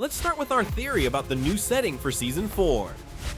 Let's start with our theory about the new setting for Season 4.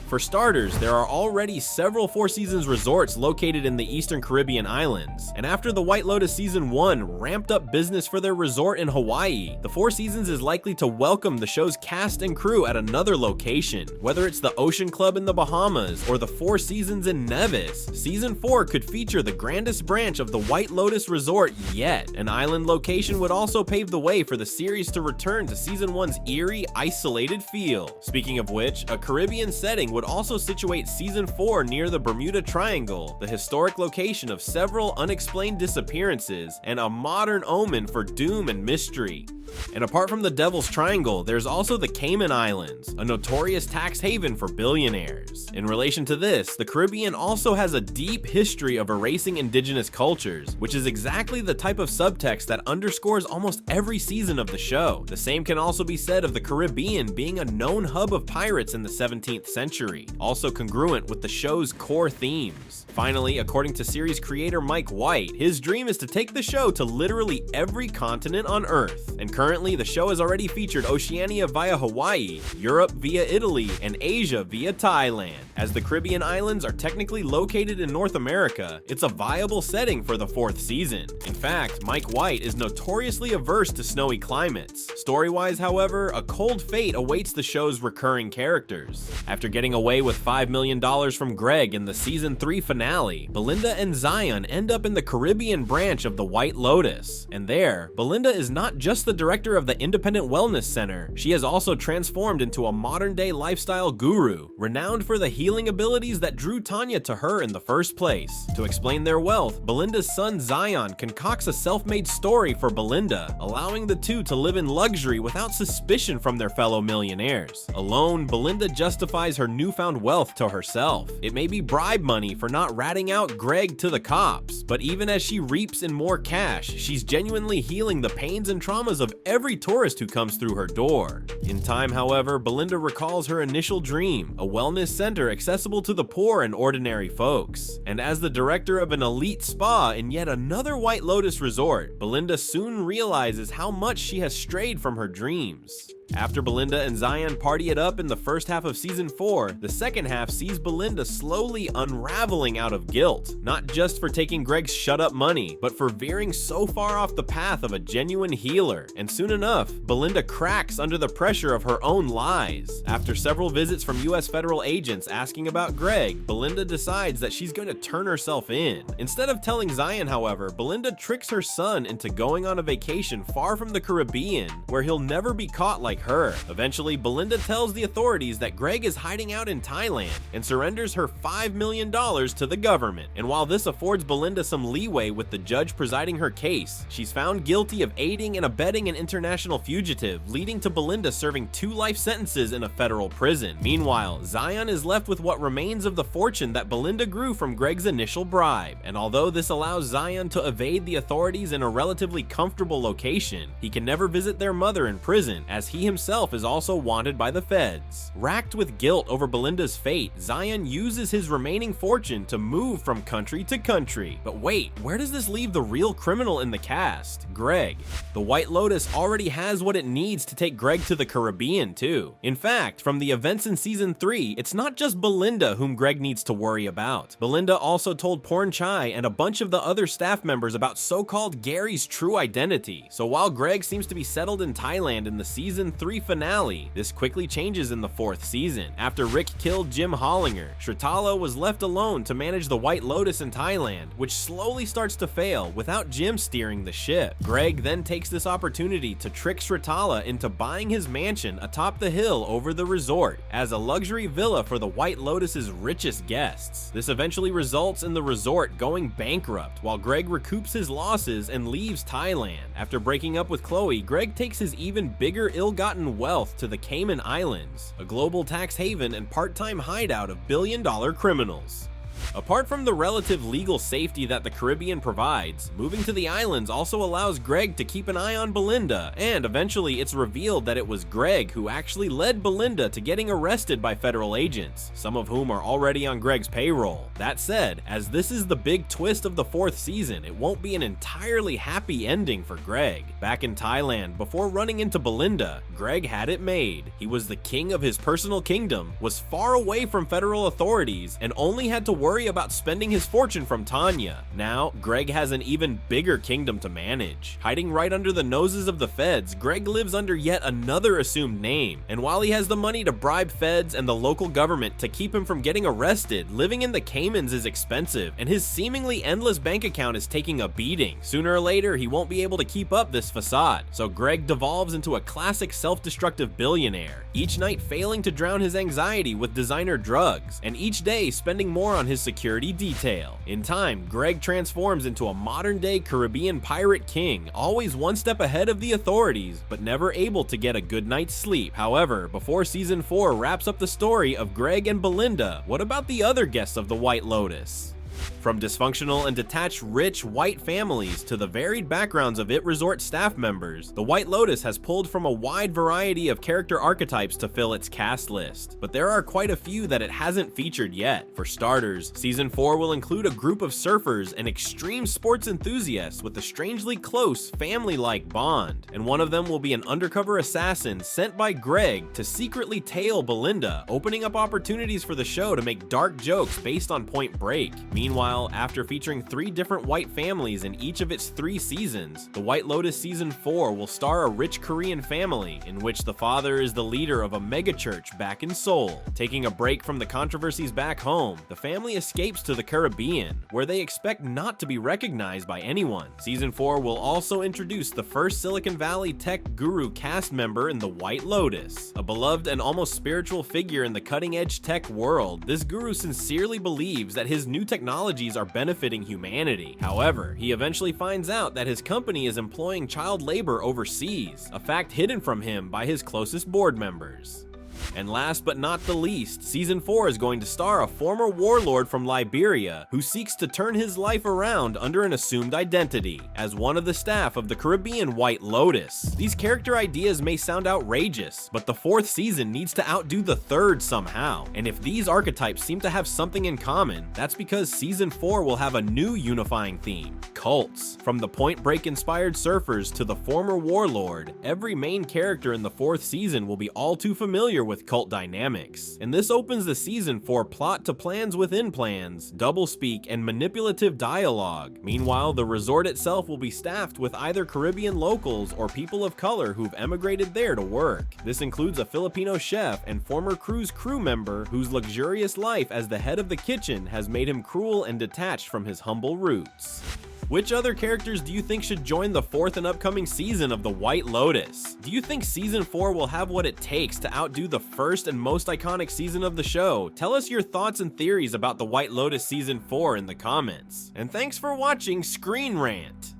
For starters, there are already several Four Seasons resorts located in the Eastern Caribbean islands, and after the White Lotus Season 1 ramped up business for their resort in Hawaii, the Four Seasons is likely to welcome the show's cast and crew at another location. Whether it's the Ocean Club in the Bahamas or the Four Seasons in Nevis, Season 4 could feature the grandest branch of the White Lotus Resort yet. An island location would also pave the way for the series to return to Season 1's eerie, isolated feel. Speaking of which, a Caribbean setting would also situate Season 4 near the Bermuda Triangle, the historic location of several unexplained disappearances and a modern omen for doom and mystery. And apart from the Devil's Triangle, there's also the Cayman Islands, a notorious tax haven for billionaires. In relation to this, the Caribbean also has a deep history of erasing indigenous cultures, which is exactly the type of subtext that underscores almost every season of the show. The same can also be said of the Caribbean being a known hub of pirates in the 17th century, also congruent with the show's core themes. Finally, according to series creator Mike White, his dream is to take the show to literally every continent on Earth, and currently the show has already featured Oceania via Hawaii, Europe via Italy, and Asia via Thailand. As the Caribbean islands are technically located in North America, it's a viable setting for the 4th season. In fact, Mike White is notoriously averse to snowy climates. Story-wise, however, a cold fate awaits the show's recurring characters. After getting away with $5 million from Greg in the Season 3 finale, Belinda and Zion end up in the Caribbean branch of the White Lotus. And there, Belinda is not just the director of the Independent Wellness Center, she has also transformed into a modern-day lifestyle guru, renowned for the healing abilities that drew Tanya to her in the first place. To explain their wealth, Belinda's son Zion concocts a self-made story for Belinda, allowing the two to live in luxury without suspicion from their fellow millionaires. Alone, Belinda justifies her newfound wealth to herself. It may be bribe money for not ratting out Greg to the cops, but even as she reaps in more cash, she's genuinely healing the pains and traumas of every tourist who comes through her door. In time, however, Belinda recalls her initial dream, a wellness center accessible to the poor and ordinary folks. And as the director of an elite spa in yet another White Lotus resort, Belinda soon realizes how much she has strayed from her dreams. After Belinda and Zion party it up in the first half of Season 4, the second half sees Belinda slowly unraveling out of guilt, not just for taking Greg's shut-up money, but for veering so far off the path of a genuine healer. And soon enough, Belinda cracks under the pressure of her own lies. After several visits from US federal agents asking about Greg, Belinda decides that she's going to turn herself in. Instead of telling Zion, however, Belinda tricks her son into going on a vacation far from the Caribbean, where he'll never be caught like her. Eventually, Belinda tells the authorities that Greg is hiding out in Thailand and surrenders her $5 million to the government. And while this affords Belinda some leeway with the judge presiding her case, she's found guilty of aiding and abetting an international fugitive, leading to Belinda serving 2 life sentences in a federal prison. Meanwhile, Zion is left with what remains of the fortune that Belinda grew from Greg's initial bribe. And although this allows Zion to evade the authorities in a relatively comfortable location, he can never visit their mother in prison, as he himself is also wanted by the feds. Racked with guilt over Belinda's fate, Zion uses his remaining fortune to move from country to country. But wait, where does this leave the real criminal in the cast? Greg. The White Lotus already has what it needs to take Greg to the Caribbean too. In fact, from the events in Season 3, it's not just Belinda whom Greg needs to worry about. Belinda also told Porn Chai and a bunch of the other staff members about so-called Gary's true identity. So while Greg seems to be settled in Thailand in the Season 3 finale, this quickly changes in the 4th season. After Rick killed Jim Hollinger, Shrutala was left alone to manage the White Lotus in Thailand, which slowly starts to fail without Jim steering the ship. Greg then takes this opportunity to trick Shrutala into buying his mansion atop the hill over the resort as a luxury villa for the White Lotus's richest guests. This eventually results in the resort going bankrupt, while Greg recoups his losses and leaves Thailand. After breaking up with Chloe, Greg takes his even bigger ill-gotten wealth to the Cayman Islands, a global tax haven and part-time hideout of billion-dollar criminals. Apart from the relative legal safety that the Caribbean provides, moving to the islands also allows Greg to keep an eye on Belinda, and eventually it's revealed that it was Greg who actually led Belinda to getting arrested by federal agents, some of whom are already on Greg's payroll. That said, as this is the big twist of the 4th season, it won't be an entirely happy ending for Greg. Back in Thailand, before running into Belinda, Greg had it made. He was the king of his personal kingdom, was far away from federal authorities, and only had to worry about spending his fortune from Tanya. Now, Greg has an even bigger kingdom to manage. Hiding right under the noses of the feds, Greg lives under yet another assumed name, and while he has the money to bribe feds and the local government to keep him from getting arrested, living in the Caymans is expensive, and his seemingly endless bank account is taking a beating. Sooner or later, he won't be able to keep up this facade, so Greg devolves into a classic self-destructive billionaire, each night failing to drown his anxiety with designer drugs, and each day spending more on his security detail. In time, Greg transforms into a modern-day Caribbean pirate king, always one step ahead of the authorities, but never able to get a good night's sleep. However, before season 4 wraps up the story of Greg and Belinda, what about the other guests of the White Lotus? From dysfunctional and detached rich white families to the varied backgrounds of IT resort staff members, the White Lotus has pulled from a wide variety of character archetypes to fill its cast list, but there are quite a few that it hasn't featured yet. For starters, season 4 will include a group of surfers and extreme sports enthusiasts with a strangely close family-like bond, and one of them will be an undercover assassin sent by Greg to secretly tail Belinda, opening up opportunities for the show to make dark jokes based on Point Break. Meanwhile, after featuring 3 different white families in each of its 3 seasons, The White Lotus Season 4 will star a rich Korean family in which the father is the leader of a megachurch back in Seoul. Taking a break from the controversies back home, the family escapes to the Caribbean, where they expect not to be recognized by anyone. Season 4 will also introduce the first Silicon Valley tech guru cast member in The White Lotus. A beloved and almost spiritual figure in the cutting-edge tech world, this guru sincerely believes that his new technologies are benefiting humanity. However, he eventually finds out that his company is employing child labor overseas, a fact hidden from him by his closest board members. And last but not the least, season 4 is going to star a former warlord from Liberia who seeks to turn his life around under an assumed identity as one of the staff of the Caribbean White Lotus. These character ideas may sound outrageous, but the 4th season needs to outdo the 3rd somehow. And if these archetypes seem to have something in common, that's because season 4 will have a new unifying theme: cults. From the Point Break inspired surfers to the former warlord, every main character in the 4th season will be all too familiar with cult dynamics. And this opens the season for plot to plans within plans, doublespeak, and manipulative dialogue. Meanwhile, the resort itself will be staffed with either Caribbean locals or people of color who've emigrated there to work. This includes a Filipino chef and former cruise crew member whose luxurious life as the head of the kitchen has made him cruel and detached from his humble roots. Which other characters do you think should join the 4th and upcoming season of The White Lotus? Do you think season 4 will have what it takes to outdo the first and most iconic season of the show? Tell us your thoughts and theories about The White Lotus season 4 in the comments. And thanks for watching ScreenRant.